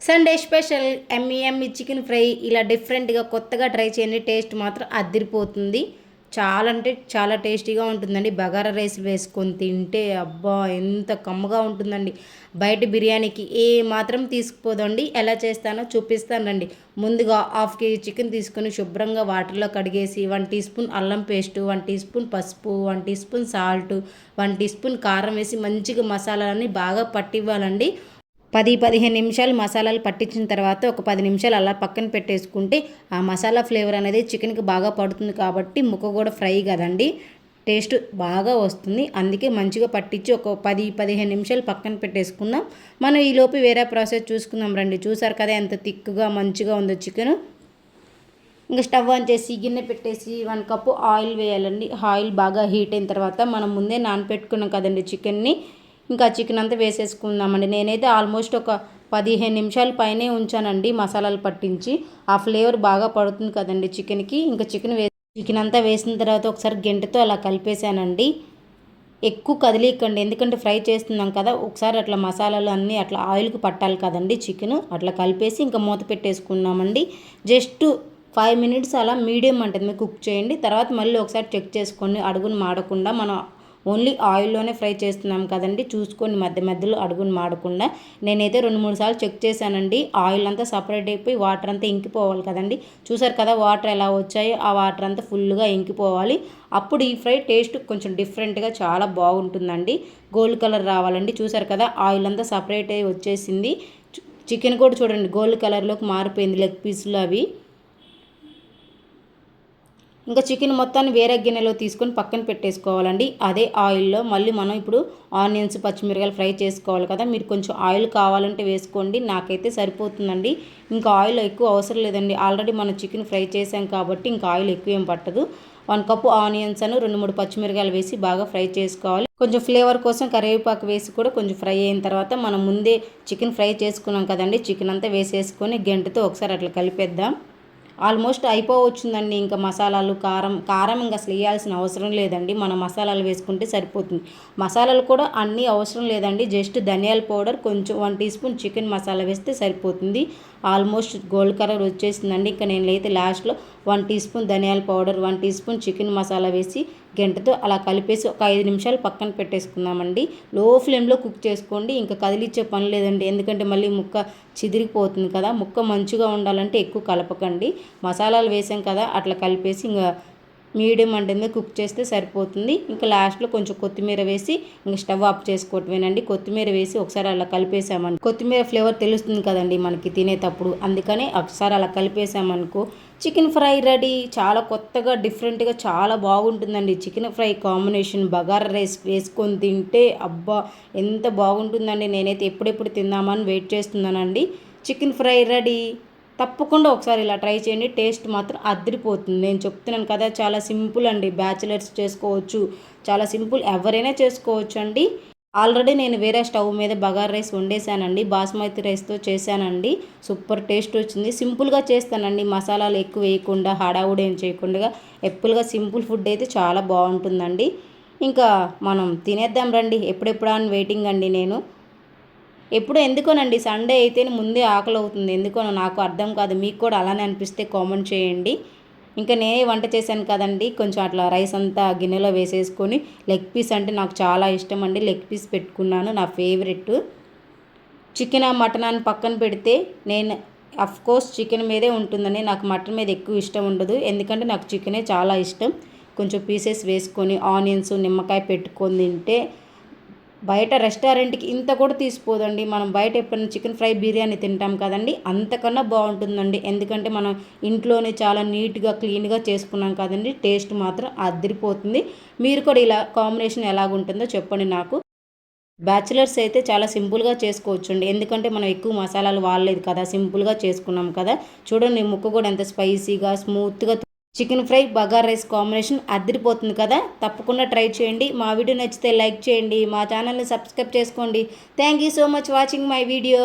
Sunday special ఎమ్మి ఎమ్మి chicken fry ఇలా డిఫరెంట్గా కొత్తగా ట్రై చేయండి. టేస్ట్ మాత్రం అదిరిపోతుంది. చాలా అంటే చాలా టేస్టీగా ఉంటుందండి. బగారా రైస్ వేసుకొని తింటే అబ్బా ఎంత కమ్మగా ఉంటుందండి. బయట బిర్యానీకి ఏ మాత్రం తీసుకుపోదండి. ఎలా చేస్తానో చూపిస్తానండి. ముందుగా 1/2 kg చికెన్ తీసుకొని శుభ్రంగా వాటర్లో కడిగేసి 1 టీ స్పూన్ అల్లం పేస్టు, 1 టీ స్పూన్ పసుపు, 1 teaspoon salt, 1 teaspoon కారం వేసి మంచిగా మసాలాలన్నీ బాగా పట్టివ్వాలండి. 10-15 నిమిషాలు మసాలాలు పట్టించిన తర్వాత ఒక 10 నిమిషాలు అలా పక్కన పెట్టేసుకుంటే ఆ మసాలా ఫ్లేవర్ అనేది చికెన్కి బాగా పడుతుంది. కాబట్టి ముక్క కూడా ఫ్రై కదండి, టేస్ట్ బాగా వస్తుంది. అందుకే మంచిగా పట్టించి ఒక 10-15 నిమిషాలు పక్కన పెట్టేసుకుందాం. మనం ఈలోపు వేరే ప్రాసెస్ చూసుకుందాం రండి. చూసారు కదా ఎంత థిక్గా మంచిగా ఉందో చికెన్. ఇంకా స్టవ్ ఆన్ చేసి గిన్నె పెట్టేసి 1 కప్పు ఆయిల్ వేయాలండి. ఆయిల్ బాగా హీట్ అయిన తర్వాత మనం ముందే నానపెట్టుకున్నాం కదండి చికెన్ని, ఇంకా చికెన్ అంతా వేసేసుకుందామండి. నేనైతే ఆల్మోస్ట్ ఒక 15 నిమిషాల పైనే ఉంచానండి మసాలాలు పట్టించి. ఆ ఫ్లేవర్ బాగా పడుతుంది కదండి చికెన్కి. ఇంకా చికెన్ అంతా వేసిన తర్వాత ఒకసారి గెంటెతో అలా కలిపేసానండి. ఎక్కువ కదిలీకండి, ఎందుకంటే ఫ్రై చేస్తున్నాం కదా. ఒకసారి అట్లా మసాలాలు అన్నీ అట్లా ఆయిల్కి పట్టాలి కదండి చికెన్. అట్లా కలిపేసి ఇంకా మూత పెట్టేసుకున్నామండి. జస్ట్ 5 మినిట్స్ అలా మీడియం మంట మీద కుక్ చేయండి. తర్వాత మళ్ళీ ఒకసారి చెక్ చేసుకోండి, అడుగును మాడకుండా. మనం ఓన్లీ ఆయిల్లోనే ఫ్రై చేస్తున్నాం కదండి, చూసుకొని మధ్య మధ్యలో అడుగును మాడకుండా. నేనైతే 2-3 సార్లు చెక్ చేశానండి. ఆయిల్ అంతా సపరేట్ అయిపోయి వాటర్ అంతా ఇంకిపోవాలి కదండి. చూసారు కదా వాటర్ ఎలా వచ్చాయో, ఆ వాటర్ అంతా ఫుల్గా ఇంకిపోవాలి. అప్పుడు ఈ ఫ్రై టేస్ట్ కొంచెం డిఫరెంట్గా చాలా బాగుంటుందండి. గోల్డ్ కలర్ రావాలండి. చూసారు కదా ఆయిల్ అంతా సపరేట్ అయ్యి వచ్చేసింది. చికెన్ కూడా చూడండి గోల్డ్ కలర్లోకి మారిపోయింది, లెగ్ పీసులు అవి. ఇంకా చికెన్ మొత్తాన్ని వేరే గిన్నెలో తీసుకొని పక్కన పెట్టేసుకోవాలండి. అదే ఆయిల్లో మళ్ళీ మనం ఇప్పుడు ఆనియన్స్, పచ్చిమిరకాయలు ఫ్రై చేసుకోవాలి కదా. మీరు కొంచెం ఆయిల్ కావాలంటే వేసుకోండి, నాకైతే సరిపోతుందండి. ఇంకా ఆయిల్ ఎక్కువ అవసరం లేదండి. ఆల్రెడీ మనం చికెన్ ఫ్రై చేసాం కాబట్టి ఇంకా ఆయిల్ ఎక్కువ ఏం పట్టదు. 1 కప్పు ఆనియన్స్ అను 2-3 పచ్చిమిరకాయలు వేసి బాగా ఫ్రై చేసుకోవాలి. కొంచెం ఫ్లేవర్ కోసం కరివేపాకు వేసి కూడా కొంచెం ఫ్రై అయిన తర్వాత మనం ముందే చికెన్ ఫ్రై చేసుకున్నాం కదండి, చికెన్ అంతా వేసేసుకొని గెంటతో ఒకసారి అట్లా కలిపేద్దాం. ఆల్మోస్ట్ అయిపోవచ్చుందండి. ఇంకా మసాలాలు, కారం ఇంకా అసలు వేయాల్సిన అవసరం లేదండి. మనం మసాలాలు వేసుకుంటే సరిపోతుంది. మసాలాలు కూడా అన్నీ అవసరం లేదండి. జస్ట్ ధనియాల పౌడర్ కొంచెం 1 టీ స్పూన్ చికెన్ మసాలా వేస్తే సరిపోతుంది. ఆల్మోస్ట్ గోల్డ్ కలర్ వచ్చేసిందండి. ఇంకా నేనైతే లాస్ట్లో 1 టీ స్పూన్ ధనియాల powder, 1 teaspoon chicken masala వేసి గంటతో అలా కలిపేసి ఒక 5 నిమిషాలు పక్కన పెట్టేసుకుందామండి. లో ఫ్లేమ్లో కుక్ చేసుకోండి. ఇంకా కదిలిచ్చే పని లేదండి, ఎందుకంటే మళ్ళీ ముక్క చిదిరిపోతుంది కదా. ముక్క మంచిగా ఉండాలంటే ఎక్కువ కలపకండి. మసాలాలు వేసాం కదా, అట్లా కలిపేసి ఇంకా మీడియం మంట మీద కుక్ చేస్తే సరిపోతుంది. ఇంకా లాస్ట్లో కొంచెం కొత్తిమీర వేసి ఇంకా స్టవ్ ఆఫ్ చేసుకోవటమేనండి. కొత్తిమీర వేసి ఒకసారి అలా కలిపేసామని కొత్తిమీర ఫ్లేవర్ తెలుస్తుంది కదండి మనకి తినేటప్పుడు, అందుకని ఒకసారి అలా కలిపేసామనుకో చికెన్ ఫ్రై రెడీ. చాలా కొత్తగా డిఫరెంట్గా చాలా బాగుంటుందండి. Chicken fry combination bagara rice వేసుకొని తింటే అబ్బా ఎంత బాగుంటుందండి. నేనైతే ఎప్పుడెప్పుడు తిందామని వెయిట్ చేస్తున్నానండి. Chicken fry ready. తప్పకుండా ఒకసారి ఇలా ట్రై చేయండి. టేస్ట్ మాత్రం అదిరిపోతుంది. నేను చెప్తున్నాను కదా, చాలా సింపుల్ అండి. బ్యాచిలర్స్ చేసుకోవచ్చు, చాలా సింపుల్, ఎవరైనా చేసుకోవచ్చు అండి. ఆల్రెడీ నేను వేరే స్టవ్ మీద బగారా రైస్ వండేసానండి. బాస్మతి రైస్తో చేశానండి. సూపర్ టేస్ట్ వచ్చింది. సింపుల్గా చేస్తానండి, మసాలాలు ఎక్కువ వేయకుండా, హడావుడి ఏం చేయకుండా. ఎప్పుడుగా సింపుల్ ఫుడ్ అయితే చాలా బాగుంటుందండి. ఇంకా మనం తినేద్దాం రండి. ఎప్పుడెప్పుడా అని వెయిటింగ్ అండి నేను. ఎప్పుడు ఎందుకోనండి సండే అయితేనే ముందే ఆకలి అవుతుంది. ఎందుకోనో నాకు అర్థం కాదు. మీకు కూడా అలానే అనిపిస్తే కామెంట్ చేయండి. ఇంకా నేనే వంట చేశాను కదండి, కొంచెం అట్లా రైస్ అంతా గిన్నెలో వేసేసుకొని లెగ్ పీస్ అంటే నాకు చాలా ఇష్టం అండి. లెగ్ పీస్ పెట్టుకున్నాను, నా ఫేవరెట్. చికెన్ మటన్ అని పక్కన పెడితే నేను కోర్స్ చికెన్ మీదే ఉంటుందండి. నాకు మటన్ మీద ఎక్కువ ఇష్టం ఉండదు, ఎందుకంటే నాకు చికెనే చాలా ఇష్టం. కొంచెం పీసెస్ వేసుకొని ఆనియన్స్, నిమ్మకాయ పెట్టుకొని తింటే బయట రెస్టారెంట్కి ఇంత కూడా తీసిపోదండి. మనం బయట ఎప్పుడైనా చికెన్ ఫ్రై బిర్యానీ తింటాం కదండి, అంతకన్నా బాగుంటుందండి. ఎందుకంటే మనం ఇంట్లోనే చాలా నీట్గా క్లీన్గా చేసుకున్నాం కదండి. టేస్ట్ మాత్రం అదిరిపోతుంది. మీరు కూడా ఇలా కాంబినేషన్ ఎలాగుంటుందో చెప్పండి నాకు. బ్యాచిలర్స్ అయితే చాలా సింపుల్గా చేసుకోవచ్చు అండి, ఎందుకంటే మనం ఎక్కువ మసాలాలు వాడలేదు కదా, సింపుల్గా చేసుకున్నాం కదా. చూడండి ముక్క కూడా ఎంత స్పైసీగా స్మూత్గా. Chicken fry bagara rice combination అదిరిపోతుంది కదా. తప్పకుండా ట్రై చేయండి. మా వీడియో నచ్చితే లైక్ చేయండి, మా ఛానల్ని సబ్స్క్రైబ్ చేసుకోండి. Thank you so much watching my video.